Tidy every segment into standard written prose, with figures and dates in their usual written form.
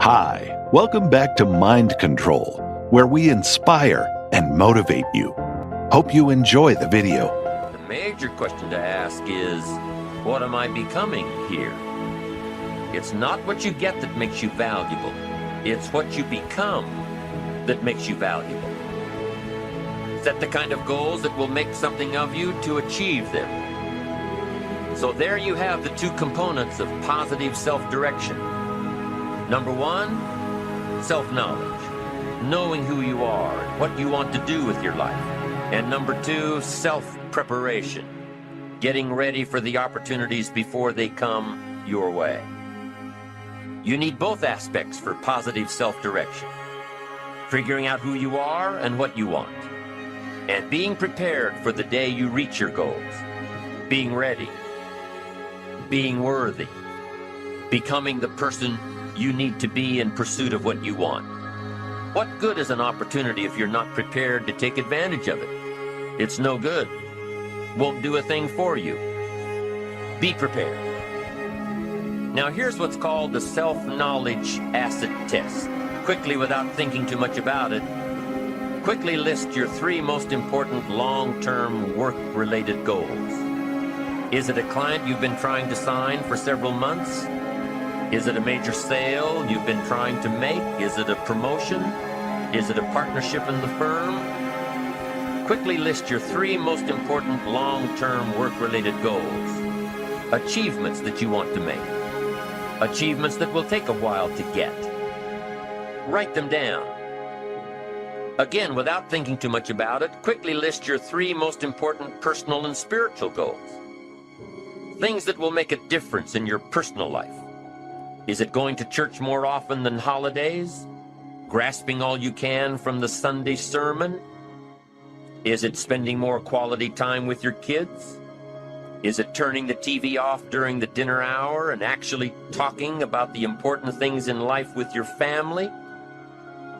Hi, welcome back to Mind Control, where we inspire and motivate you. Hope you enjoy the video. The major question to ask is, what am I becoming here? It's not what you get that makes you valuable. It's what you become that makes you valuable. Set the kind of goals that will make something of you to achieve them. So there you have the two components of positive self-direction. Number one, self-knowledge, knowing who you are and what you want to do with your life. And number two, self-preparation, getting ready for the opportunities before they come your way. You need both aspects for positive self-direction, figuring out who you are and what you want, and being prepared for the day you reach your goals, being ready, being worthy, becoming the person you need to be in pursuit of what you want. What good is an opportunity if you're not prepared to take advantage of it? It's no good. Won't do a thing for you. Be prepared. Now here's what's called the self-knowledge acid test. Quickly, without thinking too much about it, quickly list your three most important long-term work-related goals. Is it a client you've been trying to sign for several months? Is it a major sale you've been trying to make? Is it a promotion? Is it a partnership in the firm? Quickly list your three most important long-term work-related goals. Achievements that you want to make. Achievements that will take a while to get. Write them down. Again, without thinking too much about it, quickly list your three most important personal and spiritual goals. Things that will make a difference in your personal life. Is it going to church more often than holidays? Grasping all you can from the Sunday sermon? Is it spending more quality time with your kids? Is it turning the TV off during the dinner hour and actually talking about the important things in life with your family?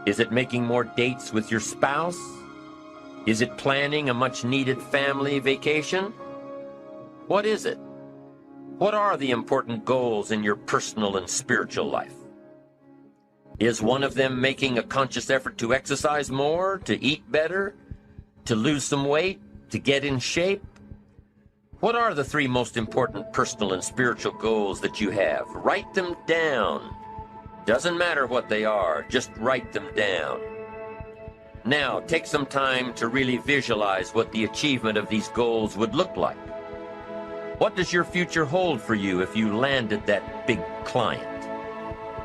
Is it making more dates with your spouse? Is it planning a much-needed family vacation? What is it? What are the important goals in your personal and spiritual life? Is one of them making a conscious effort to exercise more, to eat better, to lose some weight, to get in shape? What are the three most important personal and spiritual goals that you have? Write them down. Doesn't matter what they are, just write them down. Now, take some time to really visualize what the achievement of these goals would look like. What does your future hold for you if you landed that big client?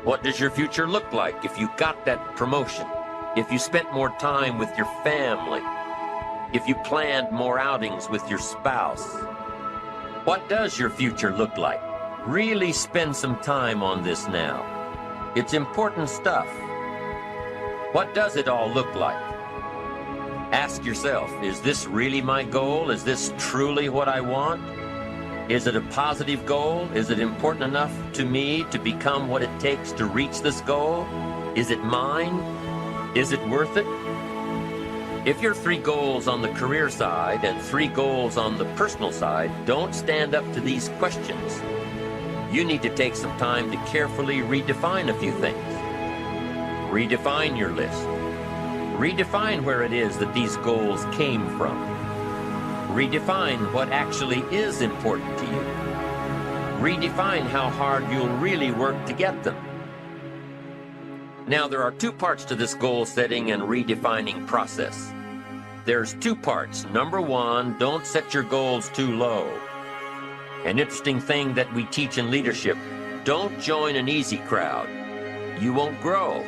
What does your future look like if you got that promotion? If you spent more time with your family? If you planned more outings with your spouse? What does your future look like? Really spend some time on this now. It's important stuff. What does it all look like? Ask yourself, is this really my goal? Is this truly what I want? Is it a positive goal? Is it important enough to me to become what it takes to reach this goal? Is it mine? Is it worth it? If your three goals on the career side and three goals on the personal side don't stand up to these questions, you need to take some time to carefully redefine a few things. Redefine your list. Redefine where it is that these goals came from. Redefine what actually is important to you. Redefine how hard you'll really work to get them. Now, there are two parts to this goal setting and redefining process. There's two parts. Number one, don't set your goals too low. An interesting thing that we teach in leadership, don't join an easy crowd. You won't grow.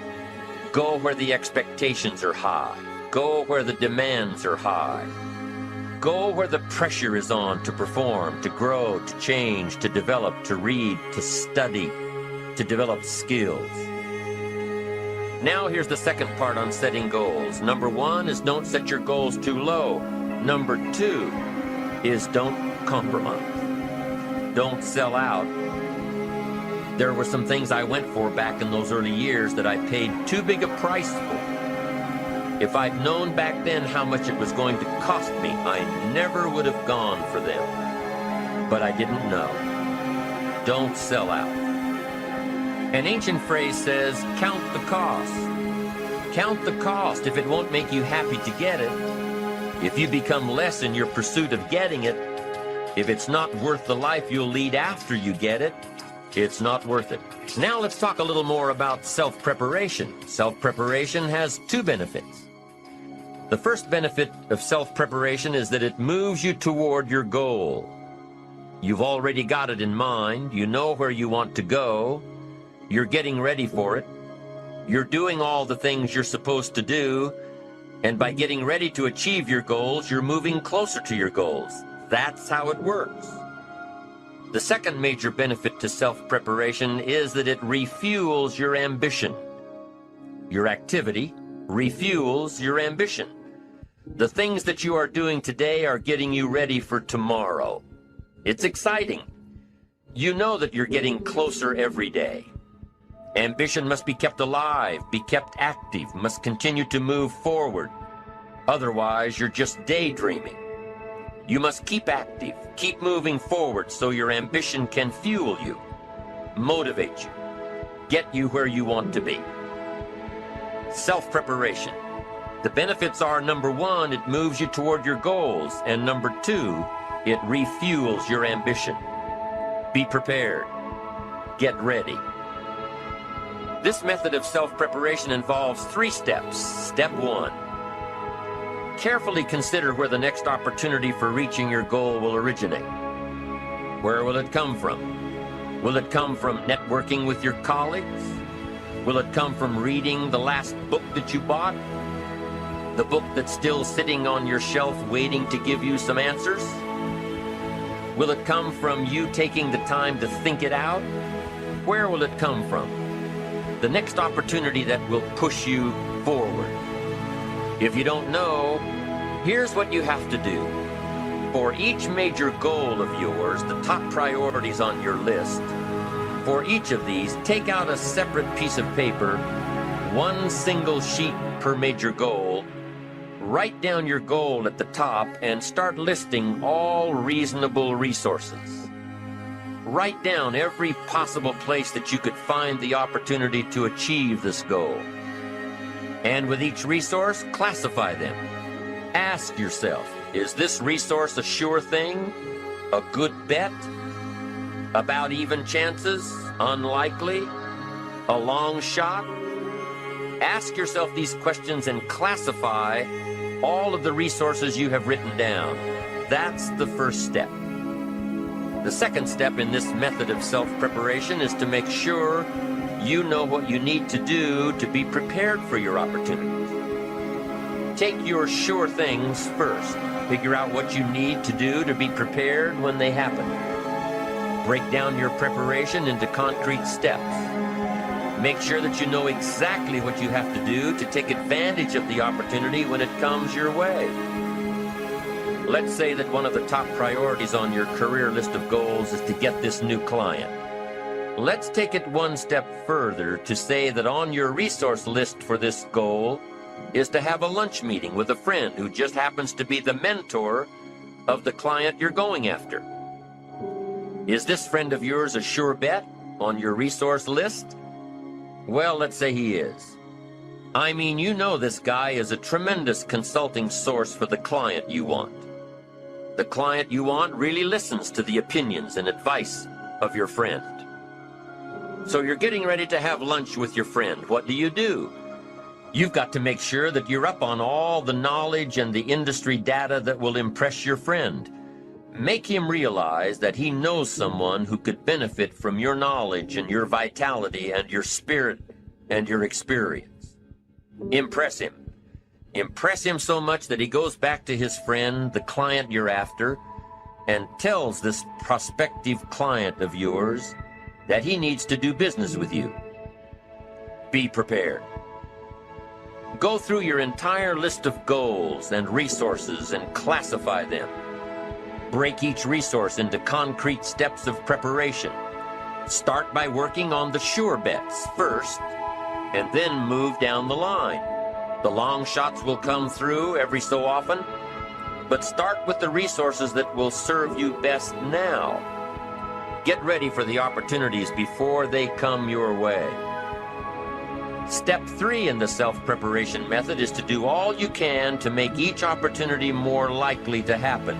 Go where the expectations are high. Go where the demands are high. Go where the pressure is on to perform, to grow, to change, to develop, to read, to study, to develop skills. Now here's the second part on setting goals. Number one is don't set your goals too low. Number two is don't compromise. Don't sell out. There were some things I went for back in those early years that I paid too big a price for. If I'd known back then how much it was going to cost me, I never would have gone for them. But I didn't know. Don't sell out. An ancient phrase says, count the cost. Count the cost if it won't make you happy to get it. If you become less in your pursuit of getting it, if it's not worth the life you'll lead after you get it, it's not worth it. Now let's talk a little more about self-preparation. Self-preparation has two benefits. The first benefit of self-preparation is that it moves you toward your goal. You've already got it in mind. You know where you want to go. You're getting ready for it. You're doing all the things you're supposed to do. And by getting ready to achieve your goals, you're moving closer to your goals. That's how it works. The second major benefit to self-preparation is that it refuels your ambition. Your activity refuels your ambition. The things that you are doing today are getting you ready for tomorrow. It's exciting. You know that you're getting closer every day. Ambition must be kept alive, be kept active, must continue to move forward. Otherwise, you're just daydreaming. You must keep active, keep moving forward so your ambition can fuel you, motivate you, get you where you want to be. Self-preparation. The benefits are, number one, it moves you toward your goals, and number two, it refuels your ambition. Be prepared. Get ready. This method of self-preparation involves 3 steps. Step 1. Carefully consider where the next opportunity for reaching your goal will originate. Where will it come from? Will it come from networking with your colleagues? Will it come from reading the last book that you bought? The book that's still sitting on your shelf waiting to give you some answers? Will it come from you taking the time to think it out? Where will it come from? The next opportunity that will push you forward. If you don't know, here's what you have to do. For each major goal of yours, the top priorities on your list, for each of these, take out a separate piece of paper, one single sheet per major goal, write down your goal at the top, and start listing all reasonable resources. Write down every possible place that you could find the opportunity to achieve this goal. And with each resource, classify them. Ask yourself, is this resource a sure thing? A good bet? About even chances? Unlikely? A long shot? Ask yourself these questions and classify all of the resources you have written down. That's the first step. The second step in this method of self-preparation is to make sure you know what you need to do to be prepared for your opportunities. Take your sure things first. Figure out what you need to do to be prepared when they happen. Break down your preparation into concrete steps. Make sure that you know exactly what you have to do to take advantage of the opportunity when it comes your way. Let's say that one of the top priorities on your career list of goals is to get this new client. Let's take it one step further to say that on your resource list for this goal is to have a lunch meeting with a friend who just happens to be the mentor of the client you're going after. Is this friend of yours a sure bet on your resource list? Well, let's say he is. I mean, you know this guy is a tremendous consulting source for the client you want. The client you want really listens to the opinions and advice of your friend. So you're getting ready to have lunch with your friend. What do? You've got to make sure that you're up on all the knowledge and the industry data that will impress your friend. Make him realize that he knows someone who could benefit from your knowledge and your vitality and your spirit and your experience. Impress him. Impress him so much that he goes back to his friend, the client you're after, and tells this prospective client of yours that he needs to do business with you. Be prepared. Go through your entire list of goals and resources and classify them. Break each resource into concrete steps of preparation. Start by working on the sure bets first, and then move down the line. The long shots will come through every so often, but start with the resources that will serve you best now. Get ready for the opportunities before they come your way. Step 3 in the self-preparation method is to do all you can to make each opportunity more likely to happen.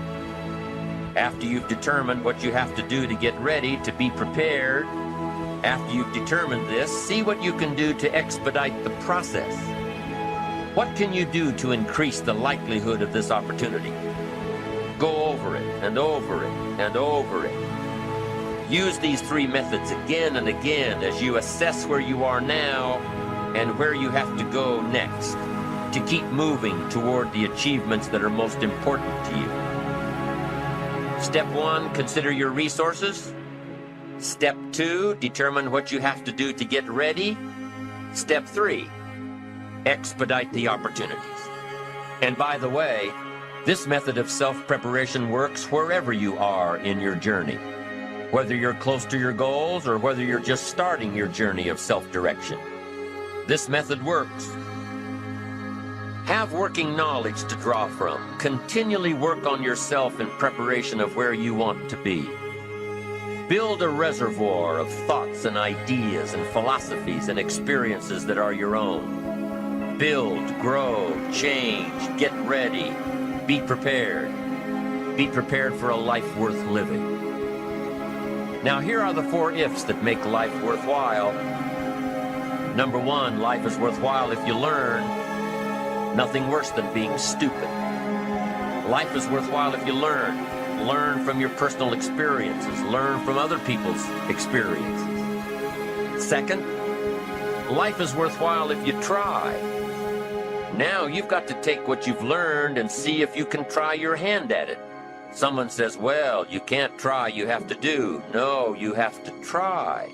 After you've determined what you have to do to get ready to be prepared, after you've determined this, see what you can do to expedite the process. What can you do to increase the likelihood of this opportunity? Go over it and over it and over it. Use these 3 methods again and again as you assess where you are now and where you have to go next to keep moving toward the achievements that are most important to you. Step 1, consider your resources. Step 2, determine what you have to do to get ready. Step 3, expedite the opportunities. And by the way, this method of self-preparation works wherever you are in your journey, whether you're close to your goals or whether you're just starting your journey of self-direction. This method works. Have working knowledge to draw from. Continually work on yourself in preparation of where you want to be. Build a reservoir of thoughts and ideas and philosophies and experiences that are your own. Build, grow, change, get ready, be prepared. Be prepared for a life worth living. Now here are the 4 ifs that make life worthwhile. Number 1, life is worthwhile if you learn. Nothing worse than being stupid. Life is worthwhile if you learn. Learn from your personal experiences. Learn from other people's experiences. Second, life is worthwhile if you try. Now you've got to take what you've learned and see if you can try your hand at it. Someone says, well, you can't try, you have to do. No, you have to try.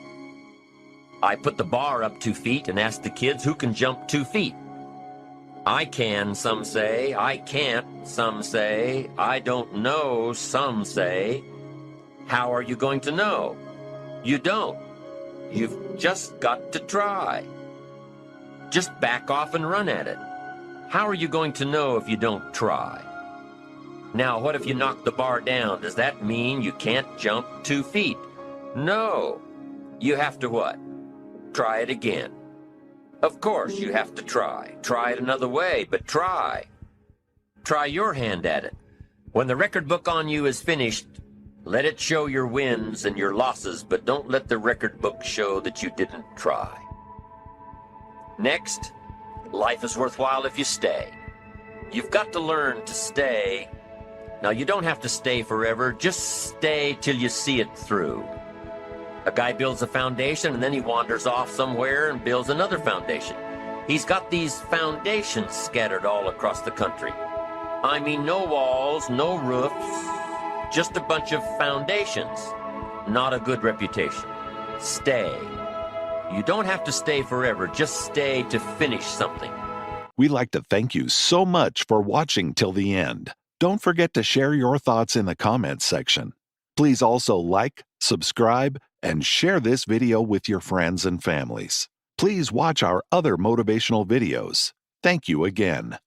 I put the bar up 2 feet and asked the kids who can jump 2 feet. I can, some say. I can't, some say. I don't know, some say. How are you going to know? You don't. You've just got to try. Just back off and run at it. How are you going to know if you don't try? Now, what if you knock the bar down? Does that mean you can't jump 2 feet? No. You have to what? Try it again. Of course, you have to try. Try it another way, but try. Try your hand at it. When the record book on you is finished, let it show your wins and your losses, but don't let the record book show that you didn't try. Next, life is worthwhile if you stay. You've got to learn to stay. Now, you don't have to stay forever. Just stay till you see it through. A guy builds a foundation and then he wanders off somewhere and builds another foundation. He's got these foundations scattered all across the country. I mean, no walls, no roofs, just a bunch of foundations. Not a good reputation. Stay. You don't have to stay forever. Just stay to finish something. We'd like to thank you so much for watching till the end. Don't forget to share your thoughts in the comments section. Please also like, subscribe, and share this video with your friends and families. Please watch our other motivational videos. Thank you again.